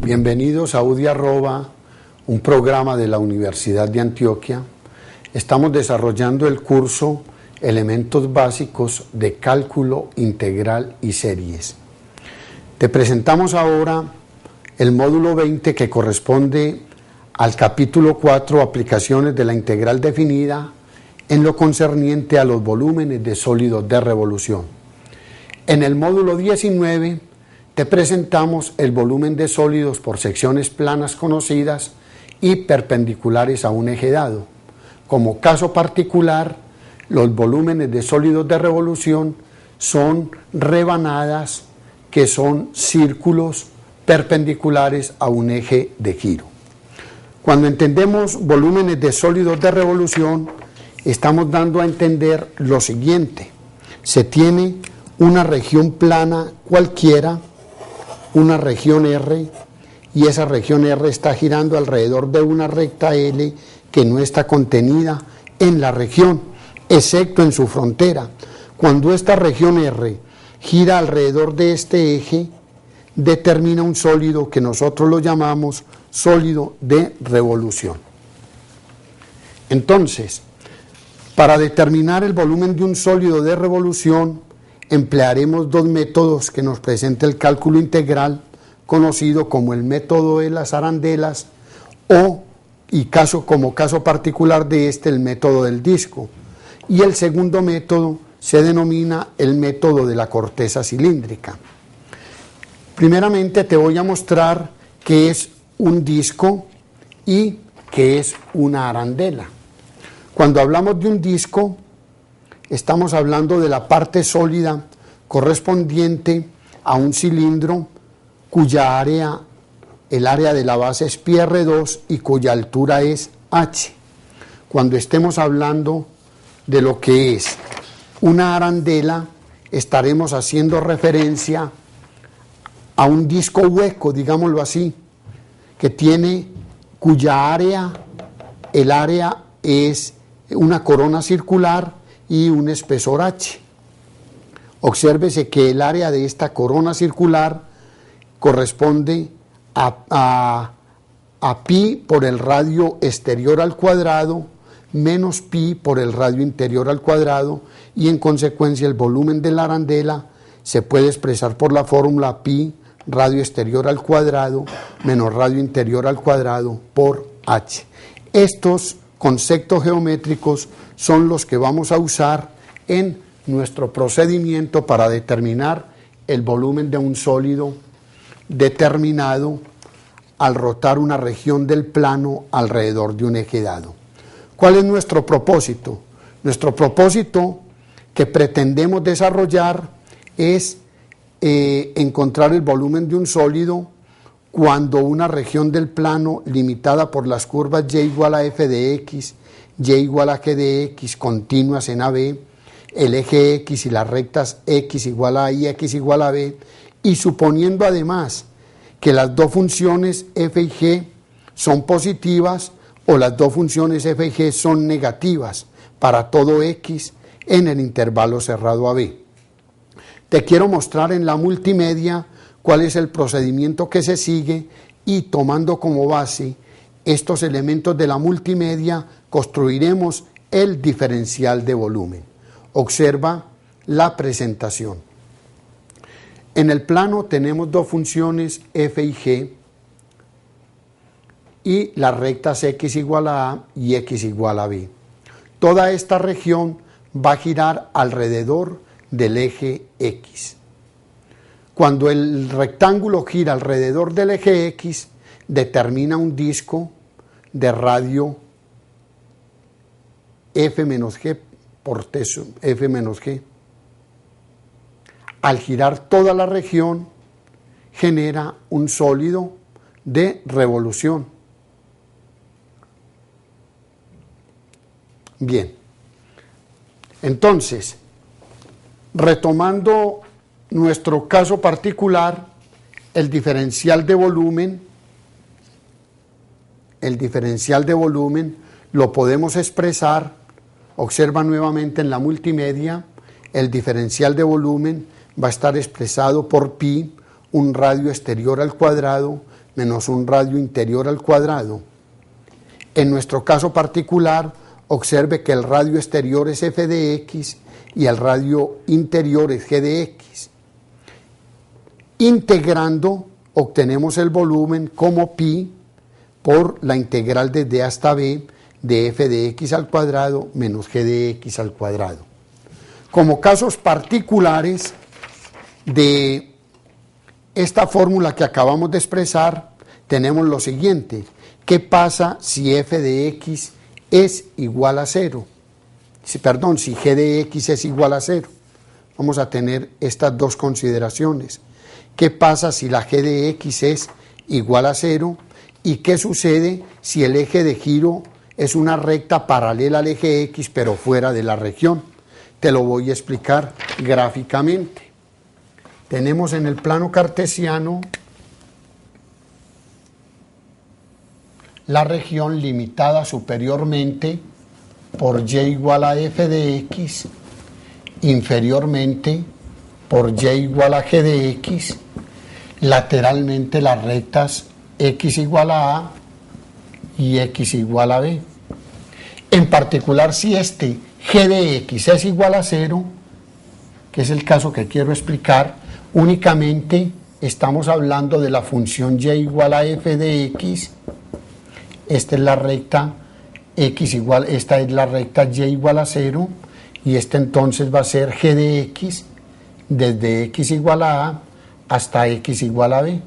Bienvenidos a UDI Arroba, un programa de la Universidad de Antioquia. Estamos desarrollando el curso Elementos Básicos de Cálculo Integral y Series. Te presentamos ahora el módulo 20 que corresponde al capítulo 4, Aplicaciones de la Integral Definida, en lo concerniente a los volúmenes de sólidos de revolución. En el módulo 19 te presentamos el volumen de sólidos por secciones planas conocidas y perpendiculares a un eje dado. Como caso particular, los volúmenes de sólidos de revolución son rebanadas que son círculos perpendiculares a un eje de giro. Cuando entendemos volúmenes de sólidos de revolución, estamos dando a entender lo siguiente: se tiene una región plana cualquiera, una región R, y esa región R está girando alrededor de una recta L que no está contenida en la región, excepto en su frontera. Cuando esta región R gira alrededor de este eje, determina un sólido que nosotros lo llamamos sólido de revolución. Entonces, para determinar el volumen de un sólido de revolución, emplearemos dos métodos que nos presenta el cálculo integral, conocido como el método de las arandelas como caso particular de este, el método del disco. Y el segundo método se denomina el método de la corteza cilíndrica. Primeramente te voy a mostrar qué es un disco y qué es una arandela. Cuando hablamos de un disco, estamos hablando de la parte sólida correspondiente a un cilindro cuya área, el área de la base es pi r2 y cuya altura es h. Cuando estemos hablando de lo que es una arandela, estaremos haciendo referencia a un disco hueco, digámoslo así, cuya área, el área es una corona circular y un espesor h. Obsérvese que el área de esta corona circular corresponde a pi por el radio exterior al cuadrado menos pi por el radio interior al cuadrado, y en consecuencia el volumen de la arandela se puede expresar por la fórmula pi radio exterior al cuadrado menos radio interior al cuadrado por h. Estos conceptos geométricos son los que vamos a usar en nuestro procedimiento para determinar el volumen de un sólido determinado al rotar una región del plano alrededor de un eje dado. ¿Cuál es nuestro propósito? Nuestro propósito que pretendemos desarrollar es encontrar el volumen de un sólido cuando una región del plano limitada por las curvas y igual a f de x, y igual a g de x continuas en AB, el eje x y las rectas x igual a y x igual a b, y suponiendo además que las dos funciones f y g son positivas o las dos funciones f y g son negativas para todo x en el intervalo cerrado AB. Te quiero mostrar en la multimedia cuál es el procedimiento que se sigue, y tomando como base estos elementos de la multimedia construiremos el diferencial de volumen. Observa la presentación. En el plano tenemos dos funciones f y g y las rectas x igual a a y x igual a b. Toda esta región va a girar alrededor del eje x. Cuando el rectángulo gira alrededor del eje x, determina un disco de radio f menos g por t f menos g. Al girar toda la región, genera un sólido de revolución. Bien, entonces, retomando nuestro caso particular, el diferencial de volumen lo podemos expresar, observa nuevamente en la multimedia, el diferencial de volumen va a estar expresado por pi, un radio exterior al cuadrado, menos un radio interior al cuadrado. En nuestro caso particular, observe que el radio exterior es f de x y el radio interior es g de x. Integrando, obtenemos el volumen como pi por la integral desde a hasta b de f de x al cuadrado menos g de x al cuadrado. Como casos particulares de esta fórmula que acabamos de expresar, tenemos lo siguiente. ¿Qué pasa si f de x es igual a 0? Si g de x es igual a 0. Vamos a tener estas dos consideraciones. ¿Qué pasa si la g de x es igual a 0? ¿Y qué sucede si el eje de giro es una recta paralela al eje x pero fuera de la región? Te lo voy a explicar gráficamente. Tenemos en el plano cartesiano la región limitada superiormente por y igual a f de x, inferiormente por y igual a g de x, lateralmente las rectas x igual a a y x igual a b. En particular, si este g de x es igual a 0, que es el caso que quiero explicar, únicamente estamos hablando de la función y igual a f de x. Esta es la recta esta es la recta y igual a 0, y este entonces va a ser g de x desde x igual a a hasta x igual a b.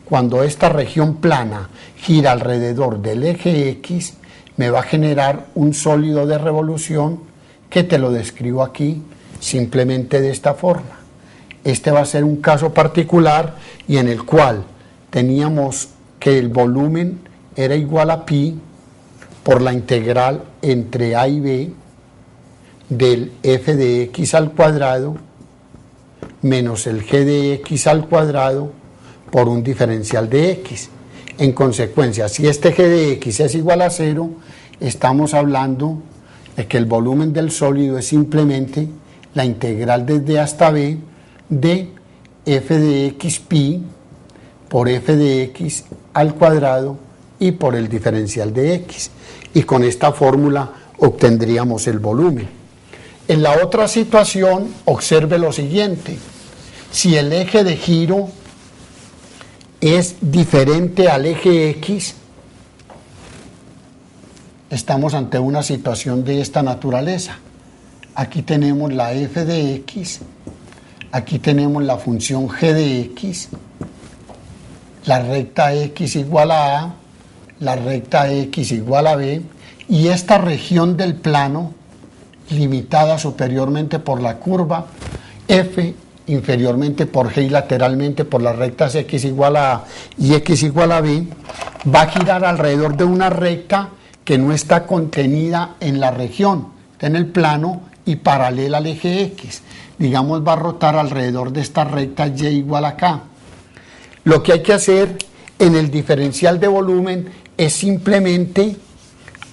Cuando esta región plana gira alrededor del eje x, me va a generar un sólido de revolución que te lo describo aquí simplemente de esta forma. Este va a ser un caso particular y en el cual teníamos que el volumen era igual a pi por la integral entre a y b del f de x al cuadrado menos el g de x al cuadrado por un diferencial de x. En consecuencia, si este g de x es igual a 0, estamos hablando de que el volumen del sólido es simplemente la integral desde a hasta b de f de x pi por f de x al cuadrado y por el diferencial de x. Y con esta fórmula obtendríamos el volumen. En la otra situación, observe lo siguiente. Si el eje de giro es diferente al eje x, estamos ante una situación de esta naturaleza. Aquí tenemos la f de x, aquí tenemos la función g de x, la recta x igual a a, la recta x igual a b, y esta región del plano limitada superiormente por la curva f, inferiormente por g y lateralmente por las rectas x igual a a y x igual a b, va a girar alrededor de una recta que no está contenida en la región, está en el plano y paralela al eje x. Digamos, va a rotar alrededor de esta recta y igual a k. Lo que hay que hacer en el diferencial de volumen es simplemente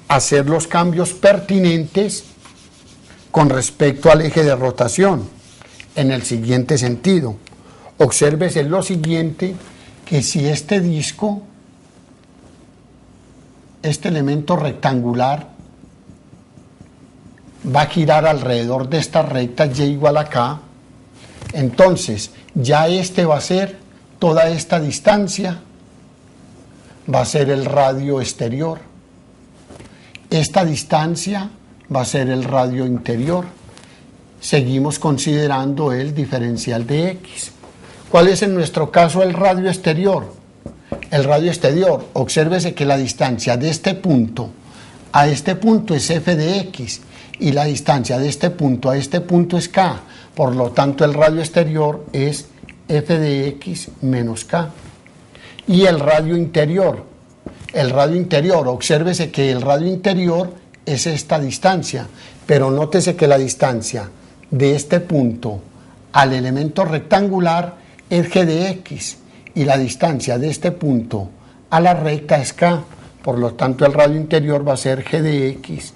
hacer los cambios pertinentes con respecto al eje de rotación en el siguiente sentido. Obsérvese lo siguiente, que si este disco, este elemento rectangular, va a girar alrededor de esta recta y igual a k, entonces ya este va a ser toda esta distancia, va a ser el radio exterior. Esta distancia va a ser el radio interior. Seguimos considerando el diferencial de x. ¿Cuál es en nuestro caso el radio exterior? El radio exterior, obsérvese que la distancia de este punto a este punto es f de x y la distancia de este punto a este punto es k. Por lo tanto, el radio exterior es f de x menos k. Y el radio interior, obsérvese que el radio interior es esta distancia, pero nótese que la distancia de este punto al elemento rectangular es g de x y la distancia de este punto a la recta es k. Por lo tanto, el radio interior va a ser g de x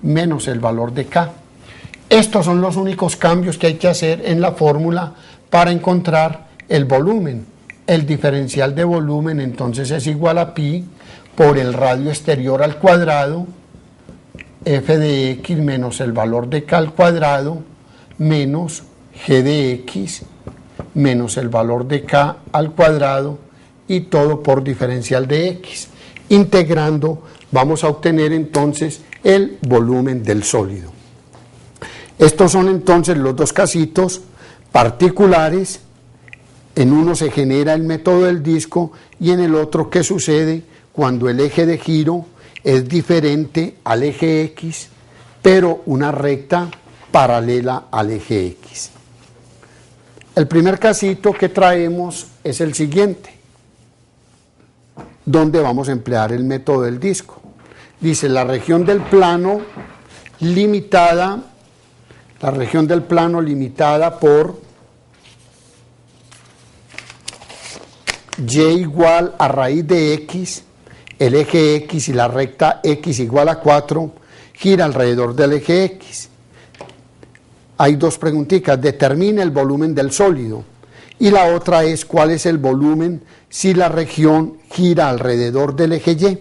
menos el valor de k. Estos son los únicos cambios que hay que hacer en la fórmula para encontrar el volumen. El diferencial de volumen entonces es igual a pi por el radio exterior al cuadrado, f de x menos el valor de k al cuadrado, menos g de x menos el valor de k al cuadrado, y todo por diferencial de x. Integrando vamos a obtener entonces el volumen del sólido. Estos son entonces los dos casitos particulares. En uno se genera el método del disco y en el otro qué sucede cuando el eje de giro es diferente al eje X, pero una recta paralela al eje X. El primer casito que traemos es el siguiente, donde vamos a emplear el método del disco. Dice la región del plano limitada por y igual a raíz de x, el eje x y la recta x igual a 4 gira alrededor del eje x. Hay dos preguntitas: determina el volumen del sólido, y la otra es cuál es el volumen si la región gira alrededor del eje y.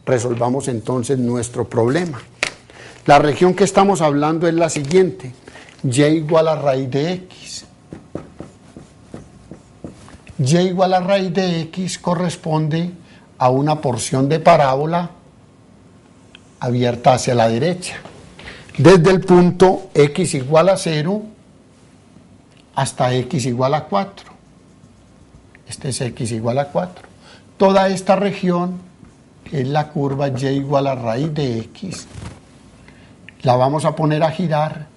Resolvamos entonces nuestro problema. La región que estamos hablando es la siguiente: y igual a raíz de x. Y igual a raíz de x corresponde a una porción de parábola abierta hacia la derecha, desde el punto x igual a 0 hasta x igual a 4. Este es x igual a 4. Toda esta región, que es la curva y igual a raíz de x, la vamos a poner a girar.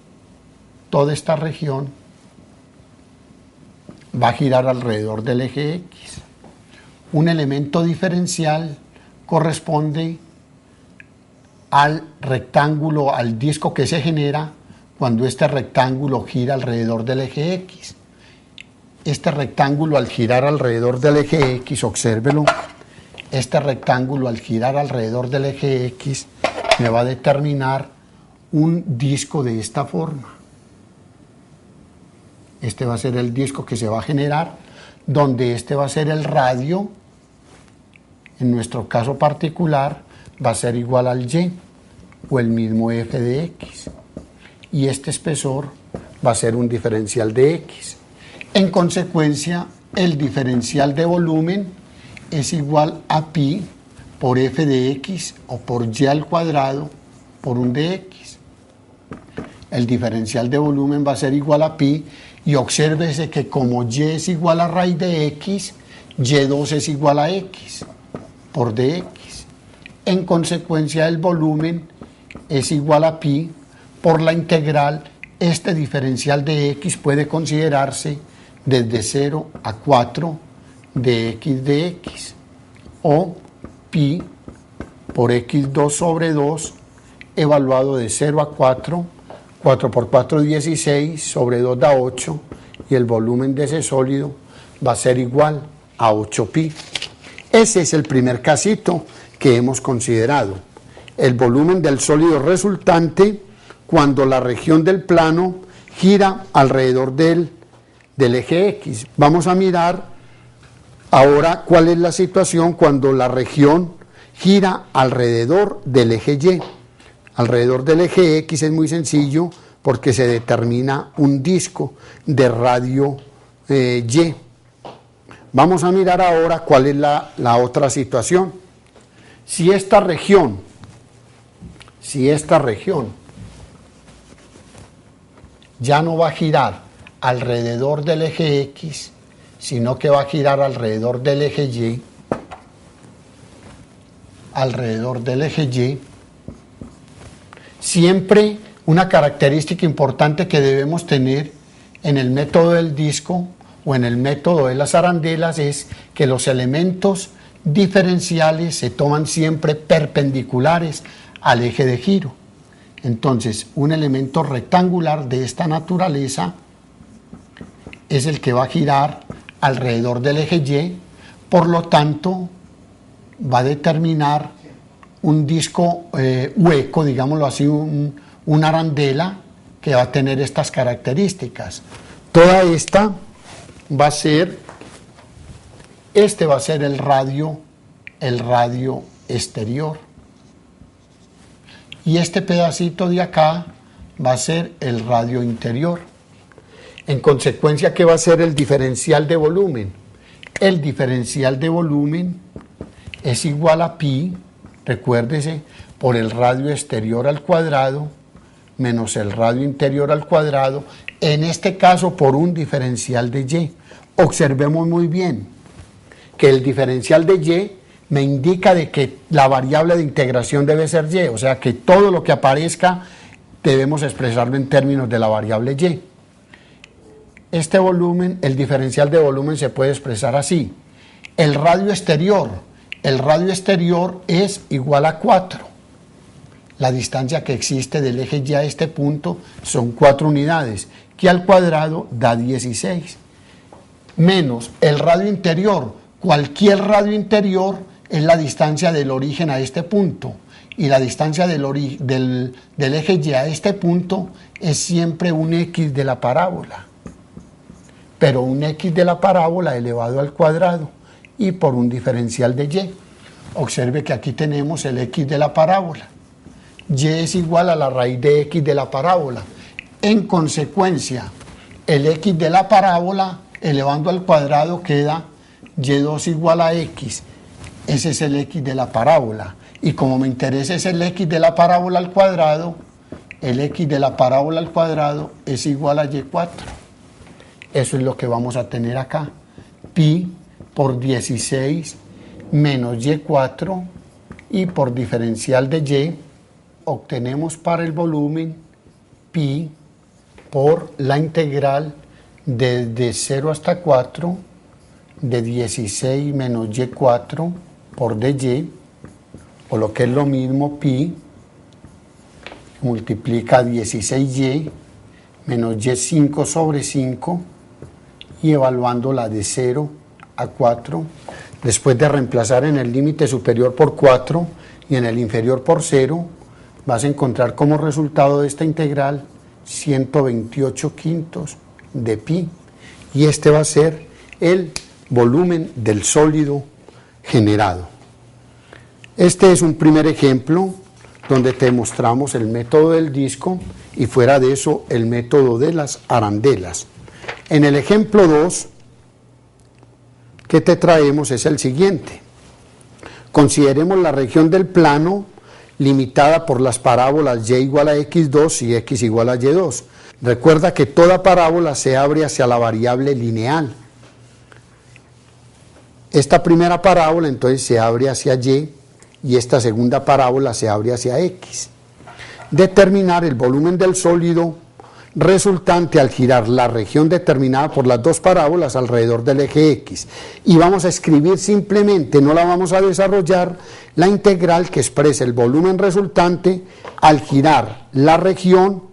Toda esta región va a girar alrededor del eje X. Un elemento diferencial corresponde al rectángulo, al disco que se genera cuando este rectángulo gira alrededor del eje X. Este rectángulo al girar alrededor del eje X, obsérvelo, este rectángulo al girar alrededor del eje X me va a determinar un disco de esta forma. Este va a ser el disco que se va a generar, donde este va a ser el radio. En nuestro caso particular va a ser igual al y, o el mismo f de x. Y este espesor va a ser un diferencial de x. En consecuencia, el diferencial de volumen es igual a pi por f de x o por y al cuadrado por un de x. El diferencial de volumen va a ser igual a pi. Y obsérvese que como y es igual a raíz de x, y2 es igual a x por dx. En consecuencia, el volumen es igual a pi por la integral. Este diferencial de x puede considerarse desde 0 a 4 de x, o pi por x2 sobre 2 evaluado de 0 a 4. 4 por 4, 16, sobre 2 da 8, y el volumen de ese sólido va a ser igual a 8pi. Ese es el primer casito que hemos considerado. El volumen del sólido resultante cuando la región del plano gira alrededor del eje X. Vamos a mirar ahora cuál es la situación cuando la región gira alrededor del eje Y. Alrededor del eje X es muy sencillo porque se determina un disco de radio Y. Vamos a mirar ahora cuál es la otra situación. Si esta región ya no va a girar alrededor del eje X, sino que va a girar alrededor del eje Y, siempre una característica importante que debemos tener en el método del disco o en el método de las arandelas es que los elementos diferenciales se toman siempre perpendiculares al eje de giro. Entonces, un elemento rectangular de esta naturaleza es el que va a girar alrededor del eje Y, por lo tanto, va a determinar un disco hueco, digámoslo así, una arandela que va a tener estas características. Toda esta va a ser Este va a ser el radio exterior. Y este pedacito de acá va a ser el radio interior. En consecuencia, ¿qué va a ser el diferencial de volumen? El diferencial de volumen es igual a pi, recuérdese, por el radio exterior al cuadrado menos el radio interior al cuadrado, en este caso por un diferencial de y. Observemos muy bien que el diferencial de y me indica de que la variable de integración debe ser y, o sea que todo lo que aparezca debemos expresarlo en términos de la variable y. Este volumen, el diferencial de volumen se puede expresar así. El radio exterior es igual a 4. La distancia que existe del eje Y a este punto son 4 unidades, que al cuadrado da 16. Menos el radio interior. Cualquier radio interior es la distancia del origen a este punto. Y la distancia del eje Y a este punto es siempre un x de la parábola. Pero un x de la parábola elevado al cuadrado y por un diferencial de y. Observe que aquí tenemos el x de la parábola. Y es igual a la raíz de x de la parábola. En consecuencia, el x de la parábola elevando al cuadrado queda y2 igual a x. Ese es el x de la parábola. Y como me interesa es el x de la parábola al cuadrado, el x de la parábola al cuadrado es igual a y4. Eso es lo que vamos a tener acá. Pi por 16 menos y4 y por diferencial de y obtenemos para el volumen pi por la integral desde 0 hasta 4 de 16 menos y4 por dy, o lo que es lo mismo, pi multiplica 16y menos y5 sobre 5 y evaluándola de 0 a 4, después de reemplazar en el límite superior por 4 y en el inferior por 0, vas a encontrar como resultado de esta integral 128 quintos de pi, y este va a ser el volumen del sólido generado. Este es un primer ejemplo donde te mostramos el método del disco y fuera de eso el método de las arandelas. En el ejemplo 2 que te traemos es el siguiente. Consideremos la región del plano limitada por las parábolas y igual a x2 y x igual a y2. Recuerda que toda parábola se abre hacia la variable lineal. Esta primera parábola entonces se abre hacia y esta segunda parábola se abre hacia x. Determinar el volumen del sólido resultante al girar la región determinada por las dos parábolas alrededor del eje x. Y vamos a escribir simplemente, no la vamos a desarrollar, la integral que expresa el volumen resultante al girar la región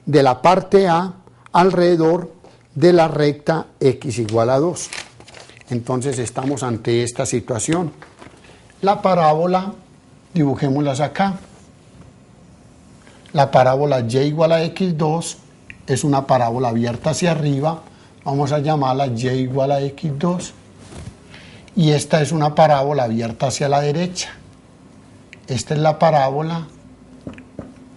de la parte A alrededor de la recta x igual a 2. Entonces estamos ante esta situación. La parábola, dibujémoslas acá. La parábola y igual a x2 es una parábola abierta hacia arriba, vamos a llamarla y igual a x2. Y esta es una parábola abierta hacia la derecha. Esta es la parábola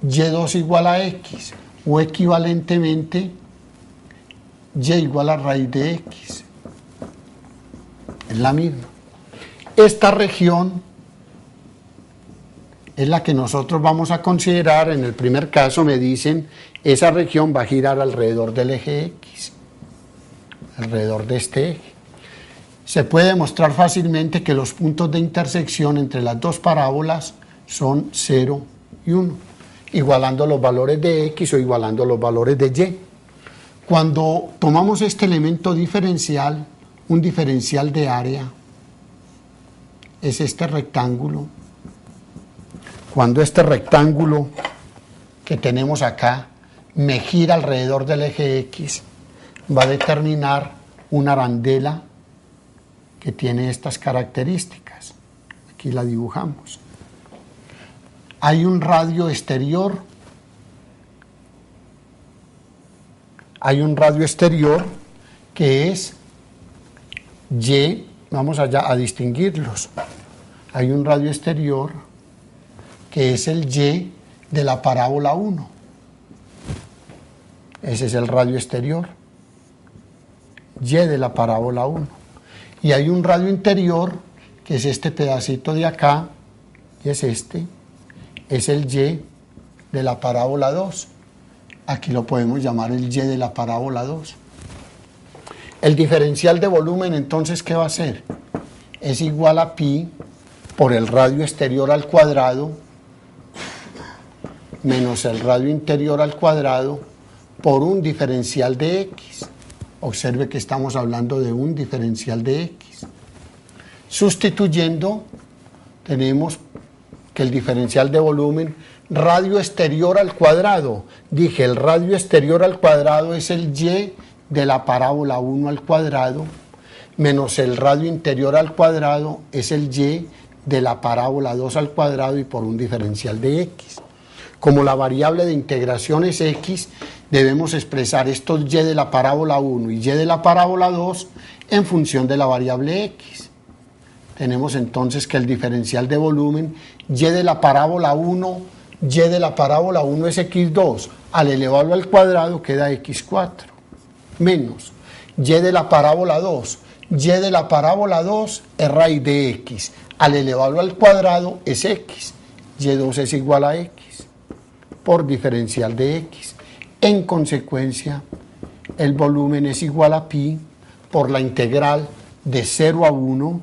y2 igual a x, o equivalentemente y igual a raíz de x. Es la misma. Esta región es la que nosotros vamos a considerar. En el primer caso me dicen, esa región va a girar alrededor del eje X, alrededor de este eje. Se puede demostrar fácilmente que los puntos de intersección entre las dos parábolas son 0 y 1, igualando los valores de X o igualando los valores de Y. Cuando tomamos este elemento diferencial, un diferencial de área, es este rectángulo. Cuando este rectángulo que tenemos acá me gira alrededor del eje X, va a determinar una arandela que tiene estas características. Aquí la dibujamos. Hay un radio exterior. Hay un radio exterior que es Y vamos allá a distinguirlos. Hay un radio exterior que es el Y de la parábola 1. Ese es el radio exterior. Y de la parábola 1. Y hay un radio interior que es este pedacito de acá, y es este, es el Y de la parábola 2. Aquí lo podemos llamar el Y de la parábola 2. El diferencial de volumen, entonces, ¿qué va a ser? Es igual a pi por el radio exterior al cuadrado menos el radio interior al cuadrado por un diferencial de x. Observe que estamos hablando de un diferencial de x. Sustituyendo, tenemos que el diferencial de volumen, radio exterior al cuadrado. Dije, el radio exterior al cuadrado es el y de la parábola 1 al cuadrado, menos el radio interior al cuadrado es el y de la parábola 2 al cuadrado y por un diferencial de x. Como la variable de integración es x, debemos expresar estos y de la parábola 1 y y de la parábola 2 en función de la variable x. Tenemos entonces que el diferencial de volumen y de la parábola 1, y de la parábola 1 es x2, al elevarlo al cuadrado queda x4, menos y de la parábola 2, y de la parábola 2 es raíz de x, al elevarlo al cuadrado es x, y2 es igual a x, por diferencial de x. En consecuencia, el volumen es igual a pi por la integral de 0 a 1,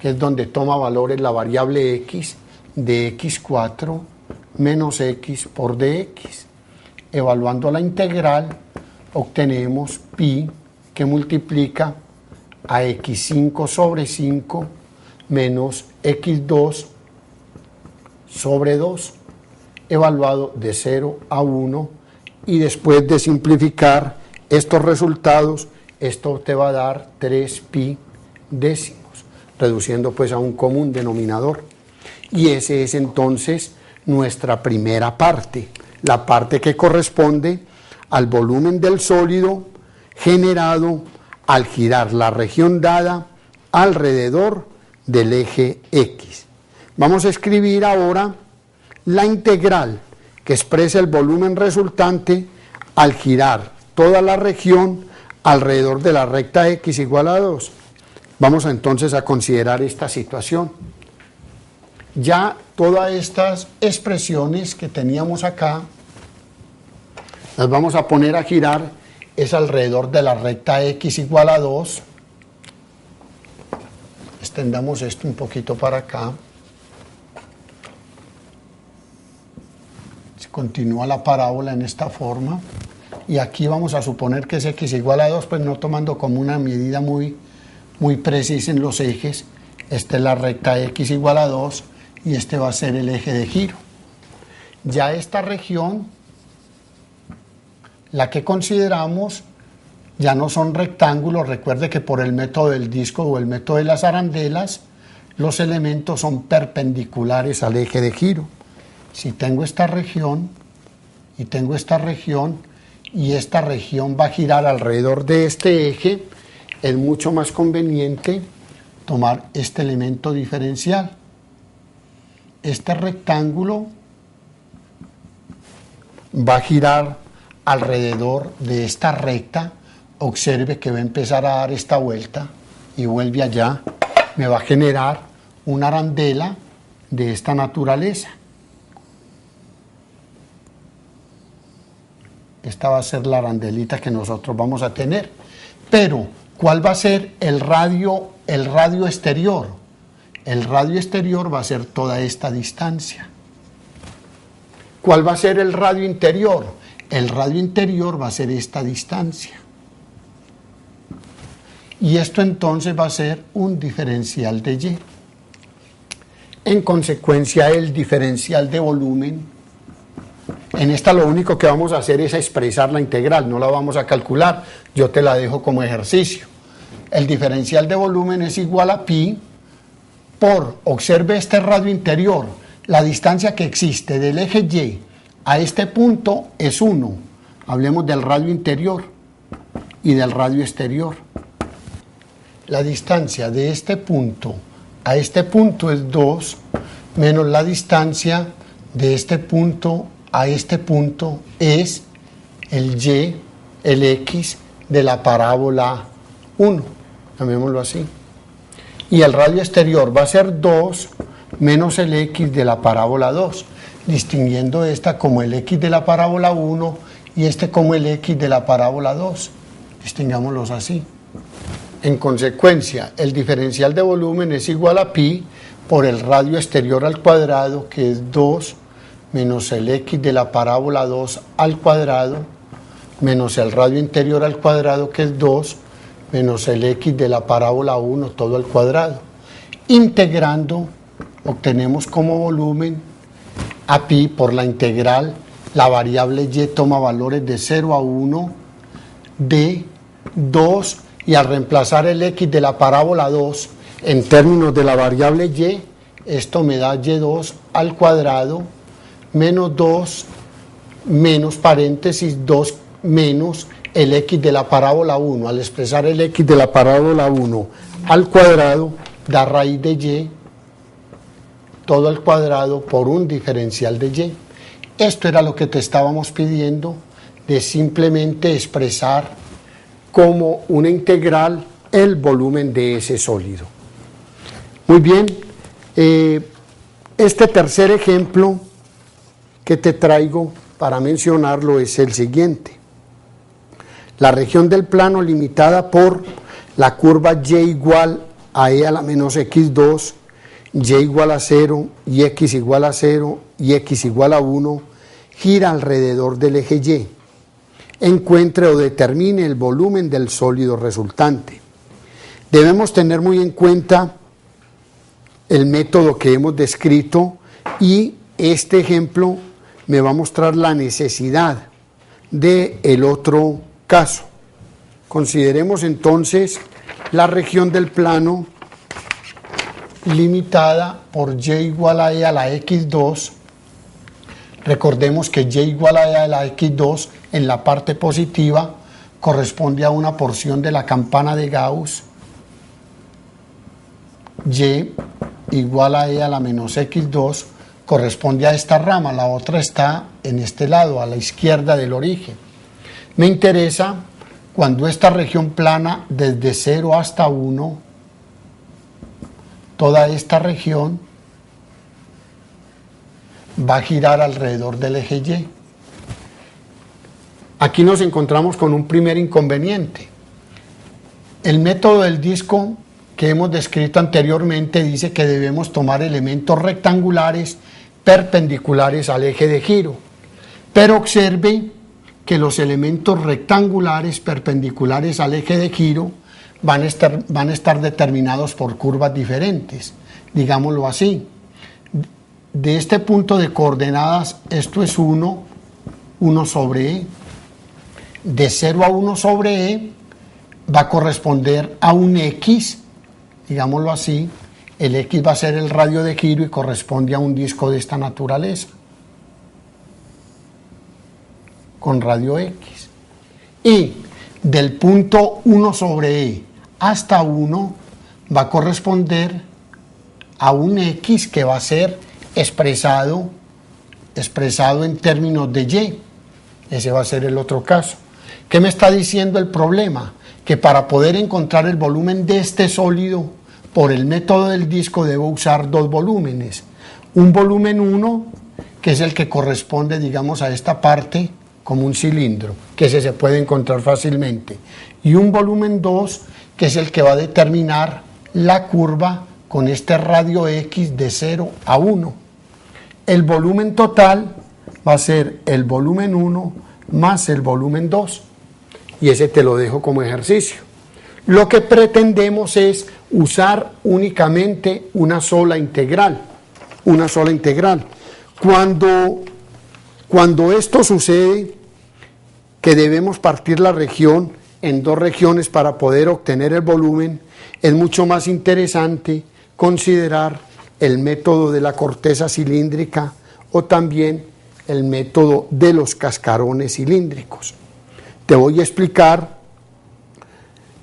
que es donde toma valores la variable x, de x4 menos x por dx. Evaluando la integral, obtenemos pi que multiplica a x5 sobre 5 menos x2 sobre 2, evaluado de 0 a 1, y después de simplificar estos resultados, esto te va a dar 3pi décimos, reduciendo pues a un común denominador. Y ese es entonces nuestra primera parte, la parte que corresponde al volumen del sólido generado al girar la región dada alrededor del eje X. Vamos a escribir ahora la integral que expresa el volumen resultante al girar toda la región alrededor de la recta X igual a 2. Vamos entonces a considerar esta situación. Ya todas estas expresiones que teníamos acá, las vamos a poner a girar, es alrededor de la recta X igual a 2. Extendamos esto un poquito para acá. Se continúa la parábola en esta forma. Y aquí vamos a suponer que es X igual a 2, pues no tomando como una medida muy precisa en los ejes. Esta es la recta X igual a 2 y este va a ser el eje de giro. Ya esta región, la que consideramos, ya no son rectángulos. Recuerde que por el método del disco o el método de las arandelas, los elementos son perpendiculares al eje de giro. Si tengo esta región y tengo esta región, y esta región va a girar alrededor de este eje, es mucho más conveniente tomar este elemento diferencial. Este rectángulo va a girar alrededor de esta recta. Observe que va a empezar a dar esta vuelta y vuelve allá. Me va a generar una arandela de esta naturaleza. Esta va a ser la arandelita que nosotros vamos a tener. Pero, ¿cuál va a ser el radio exterior? El radio exterior va a ser toda esta distancia. ¿Cuál va a ser el radio interior? El radio interior va a ser esta distancia. Y esto entonces va a ser un diferencial de y. En consecuencia, el diferencial de volumen, en esta lo único que vamos a hacer es expresar la integral, no la vamos a calcular, yo te la dejo como ejercicio. El diferencial de volumen es igual a pi por, observe este radio interior, la distancia que existe del eje Y a este punto es 1. Hablemos del radio interior y del radio exterior. la distancia de este punto a este punto es 2, menos la distancia de este punto a este punto es el y, el x de la parábola 1, llamémoslo así. Y el radio exterior va a ser 2 menos el x de la parábola 2, distinguiendo esta como el x de la parábola 1 y este como el x de la parábola 2. Distingámoslos así. En consecuencia, el diferencial de volumen es igual a pi por el radio exterior al cuadrado, que es 2 menos el x de la parábola 2 al cuadrado, menos el radio interior al cuadrado, que es 2 menos el x de la parábola 1 todo al cuadrado. Integrando, obtenemos como volumen a pi por la integral, la variable y toma valores de 0 a 1 de 2, y al reemplazar el x de la parábola 2 en términos de la variable y, esto me da y2 al cuadrado menos 2 menos paréntesis 2 menos el x de la parábola 1. Al expresar el x de la parábola 1 al cuadrado da raíz de y todo al cuadrado por un diferencial de y. Esto era lo que te estábamos pidiendo, de simplemente expresar como una integral el volumen de ese sólido. Muy bien, este tercer ejemplo que te traigo para mencionarlo es el siguiente. La región del plano limitada por la curva y igual a e a la menos x2, y igual a 0, y x igual a 0, y x igual a 1, gira alrededor del eje y. Encuentre o determine el volumen del sólido resultante. Debemos tener muy en cuenta el método que hemos descrito, y este ejemplo me va a mostrar la necesidad del otro caso. Consideremos entonces la región del plano limitada por y igual a e a la x2. Recordemos que y igual a e a la x2 en la parte positiva corresponde a una porción de la campana de Gauss. Y igual a e a la menos x2 corresponde a esta rama, la otra está en este lado, a la izquierda del origen. Me interesa cuando esta región plana desde 0 hasta 1, toda esta región va a girar alrededor del eje y. Aquí nos encontramos con un primer inconveniente. El método del disco que hemos descrito anteriormente dice que debemos tomar elementos rectangulares perpendiculares al eje de giro, pero observe que los elementos rectangulares perpendiculares al eje de giro van a estar determinados por curvas diferentes, digámoslo así. De este punto de coordenadas, esto es 1 sobre e. De 0 a 1 sobre e va a corresponder a un x, digámoslo así. El x va a ser el radio de giro y corresponde a un disco de esta naturaleza, con radio x. Y del punto 1 sobre e hasta 1 va a corresponder a un x que va a ser expresado en términos de y. Ese va a ser el otro caso. ¿Qué me está diciendo el problema? Que para poder encontrar el volumen de este sólido por el método del disco debo usar dos volúmenes. Un volumen 1, que es el que corresponde, digamos, a esta parte como un cilindro, que ese se puede encontrar fácilmente. Y un volumen 2, que es el que va a determinar la curva con este radio x de 0 a 1. El volumen total va a ser el volumen 1 más el volumen 2. Y ese te lo dejo como ejercicio. Lo que pretendemos es usar únicamente una sola integral. Cuando esto sucede, que debemos partir la región en dos regiones para poder obtener el volumen, es mucho más interesante considerar el método de la corteza cilíndrica o también el método de los cascarones cilíndricos. Te voy a explicar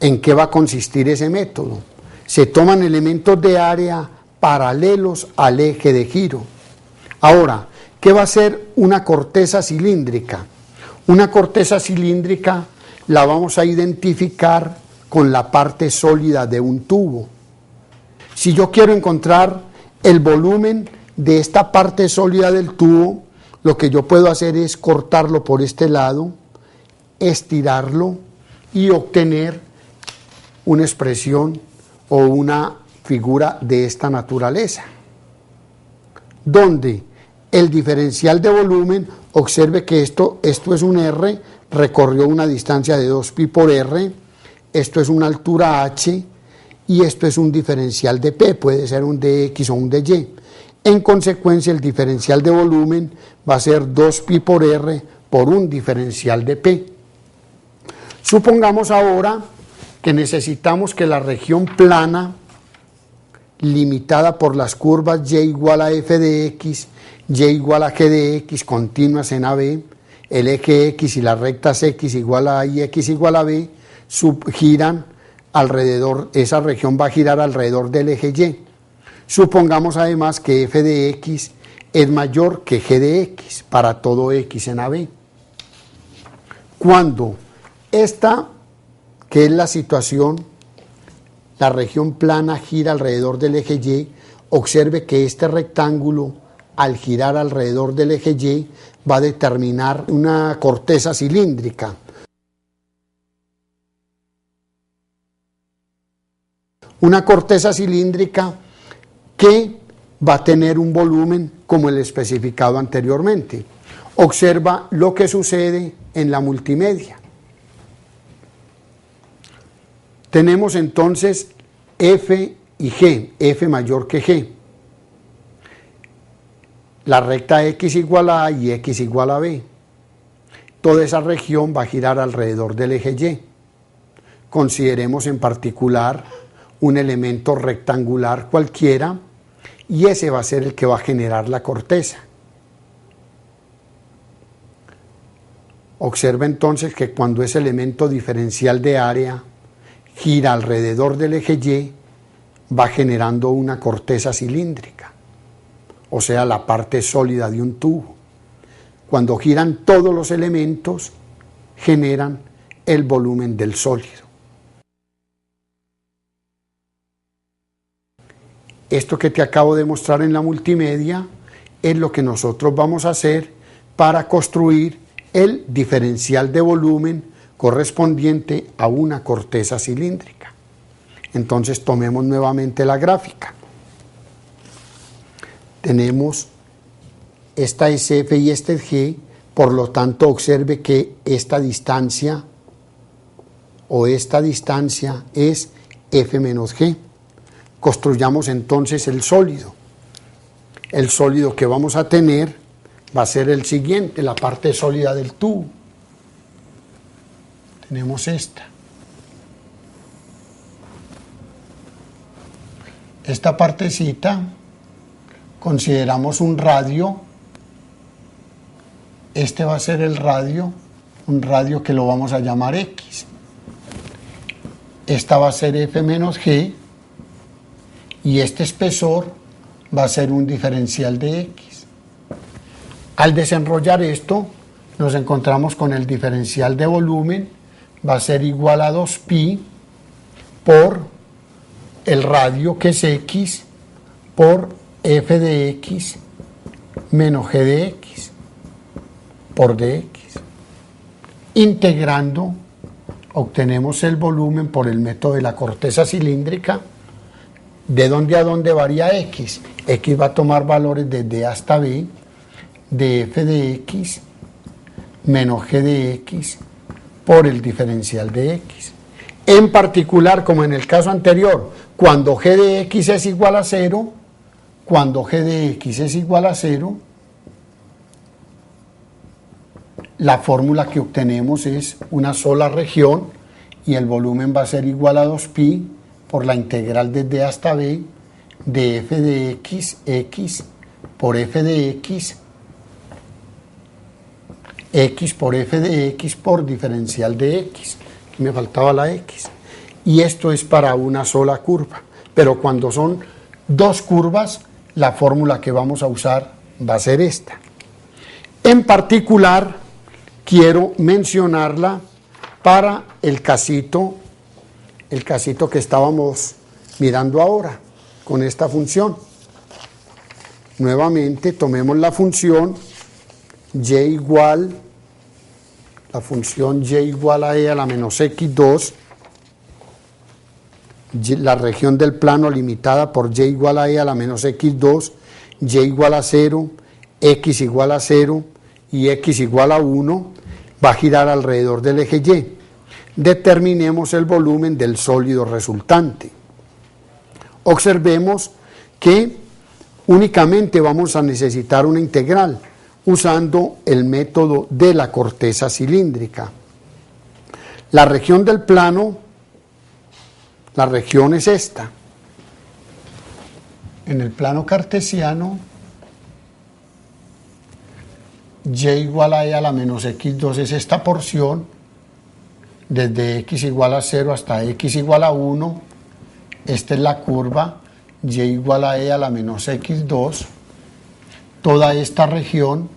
¿En qué va a consistir ese método? Se toman elementos de área paralelos al eje de giro. Ahora, ¿qué va a ser una corteza cilíndrica? Una corteza cilíndrica la vamos a identificar con la parte sólida de un tubo. Si yo quiero encontrar el volumen de esta parte sólida del tubo, lo que yo puedo hacer es cortarlo por este lado, estirarlo y obtener una expresión o una figura de esta naturaleza, donde el diferencial de volumen, observe que esto es un R, recorrió una distancia de 2pi por R, esto es una altura H y esto es un diferencial de P, puede ser un dx o un dy. En consecuencia, el diferencial de volumen va a ser 2pi por R por un diferencial de P. Supongamos ahora que necesitamos que la región plana, limitada por las curvas y igual a f de x, y igual a g de x, continuas en AB, el eje x y las rectas x igual a y x igual a b, giran alrededor, esa región va a girar alrededor del eje y. Supongamos además que f de x es mayor que g de x para todo x en AB. Cuando esta, que es la situación, la región plana gira alrededor del eje y, observe que este rectángulo, al girar alrededor del eje y, va a determinar una corteza cilíndrica. Una corteza cilíndrica que va a tener un volumen como el especificado anteriormente. Observa lo que sucede en la multimedia. Tenemos entonces F y G, F mayor que G. La recta X igual a y X igual a B. Toda esa región va a girar alrededor del eje Y. Consideremos en particular un elemento rectangular cualquiera y ese va a ser el que va a generar la corteza. Observa entonces que cuando ese elemento diferencial de área gira alrededor del eje Y, va generando una corteza cilíndrica, o sea, la parte sólida de un tubo. Cuando giran todos los elementos, generan el volumen del sólido. Esto que te acabo de mostrar en la multimedia es lo que nosotros vamos a hacer para construir el diferencial de volumen correspondiente a una corteza cilíndrica. Entonces tomemos nuevamente la gráfica. Tenemos esta es F y esta es G, por lo tanto observe que esta distancia es F menos G. Construyamos entonces el sólido. El sólido que vamos a tener va a ser el siguiente, la parte sólida del tubo. Tenemos esta partecita, consideramos un radio. Este va a ser el radio, un radio que lo vamos a llamar X. Esta va a ser F menos G y este espesor va a ser un diferencial de X. Al desenrollar esto, nos encontramos con el diferencial de volumen, va a ser igual a 2pi por el radio, que es X, por F de X menos G de X por dx. Integrando, obtenemos el volumen por el método de la corteza cilíndrica. ¿De dónde a dónde varía X? X va a tomar valores desde A hasta B de F de X menos G de X por el diferencial de X. En particular, como en el caso anterior, cuando G de X es igual a 0, la fórmula que obtenemos es una sola región y el volumen va a ser igual a 2pi por la integral desde A hasta B de F de X, X por F de X, X por F de X por diferencial de X. Aquí me faltaba la X. y esto es para una sola curva. Pero cuando son dos curvas, la fórmula que vamos a usar va a ser esta. En particular, quiero mencionarla para el casito que estábamos mirando ahora, con esta función. Nuevamente, tomemos la función y igual a e a la menos x2, la región del plano limitada por y igual a e a la menos x2, y igual a 0, x igual a 0 y x igual a 1, va a girar alrededor del eje y. Determinemos el volumen del sólido resultante. Observemos que únicamente vamos a necesitar una integral usando el método de la corteza cilíndrica. La región del plano, la región es esta. En el plano cartesiano, y igual a e a la menos x2 es esta porción, desde x igual a 0 hasta x igual a 1, esta es la curva, y igual a e a la menos x2, toda esta región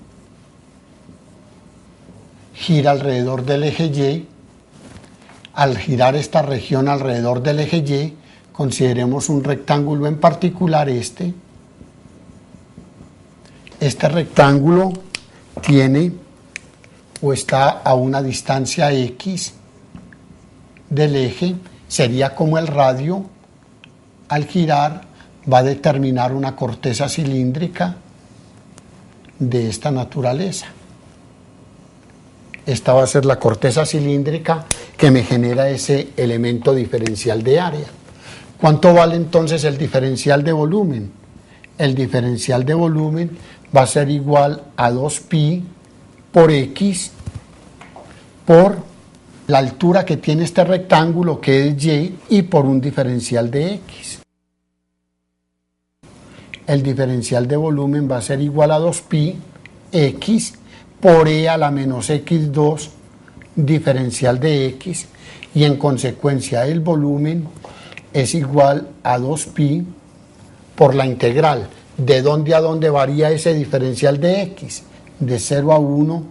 gira alrededor del eje y. Al girar esta región alrededor del eje y, consideremos un rectángulo en particular este rectángulo tiene o está a una distancia x del eje, sería como el radio. Al girar va a determinar una corteza cilíndrica de esta naturaleza. Esta va a ser la corteza cilíndrica que me genera ese elemento diferencial de área. ¿Cuánto vale entonces el diferencial de volumen? El diferencial de volumen va a ser igual a 2pi por x por la altura que tiene este rectángulo, que es y por un diferencial de x. El diferencial de volumen va a ser igual a 2pi x por e a la menos x2 diferencial de x, y en consecuencia el volumen es igual a 2pi por la integral. ¿De dónde a dónde varía ese diferencial de x? De 0 a 1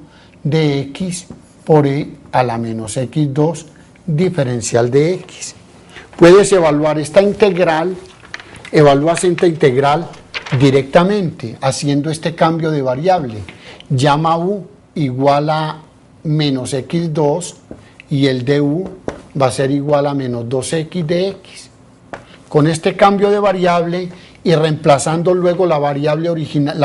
de x por e a la menos x2 diferencial de x. Puedes evaluar esta integral, evalúas esta integral directamente haciendo este cambio de variable. Llama u igual a menos x2 y el de u va a ser igual a menos 2x de x. Con este cambio de variable y reemplazando luego la variable original,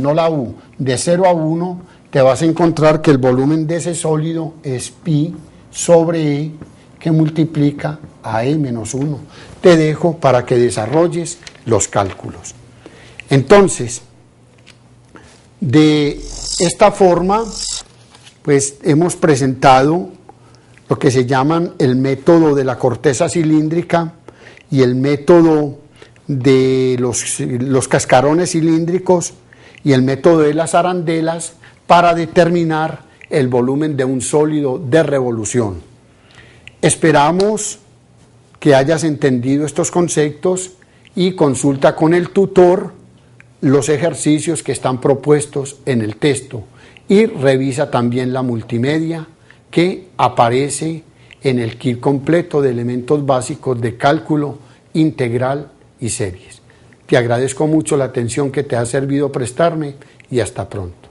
no la u, de 0 a 1, te vas a encontrar que el volumen de ese sólido es pi sobre e, que multiplica a e menos 1. Te dejo para que desarrolles los cálculos. Entonces, de esta forma, pues hemos presentado lo que se llaman el método de la corteza cilíndrica y el método de los cascarones cilíndricos y el método de las arandelas para determinar el volumen de un sólido de revolución. Esperamos que hayas entendido estos conceptos y consulta con el tutor los ejercicios que están propuestos en el texto y revisa también la multimedia que aparece en el kit completo de elementos básicos de cálculo integral y series. Te agradezco mucho la atención que te ha servido prestarme y hasta pronto.